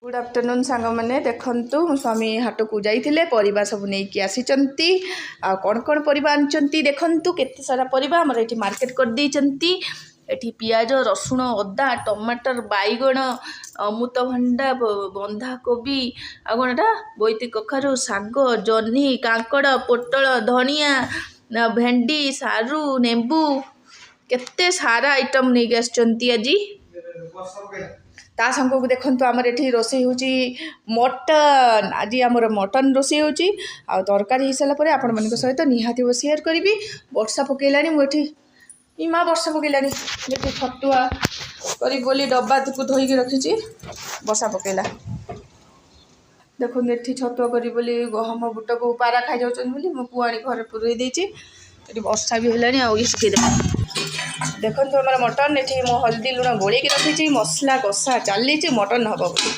Good afternoon सांग मैंने देखंतु मो स्वामी हाट को जाइए परिबा सब नहीं कि आसीचंती आ कौन कौन परिबा आनचंती देखंतु केते सारा परिबा हमर एठी मार्केट कर देइचंती। एठी पियाज रसुण अदा टमाटर बैगण अमृतभंडा बंधाकोबी आ कोनटा बोईती कखारु साग जह्नी कांकड़ पोटल धनिया भेंडी सारू नेंबू केते सारा आइटम नहीं आसचंती आज ता संग को देखो आमर ये रोसे होची मटन आज आमर मटन रोसे होची आ तरकारी हो सारापर आपण मान सहित निहाती सेयार करी। वर्षा पकईलानी मुझे इमा वर्षा पकईलानी ये छतुआ करी बोली डब्बा को धोईकी रखी वर्षा पकईला देखो ये छतुआ करी बोली गहम बुट को पारा खाई जाऊँ मो पुआ घर पुरई देती वर्षा भी है ये सुखीदे देखो आम मटन ये मो हल्दी लुण गोल रखी मसला कषा चली मटन हम बोली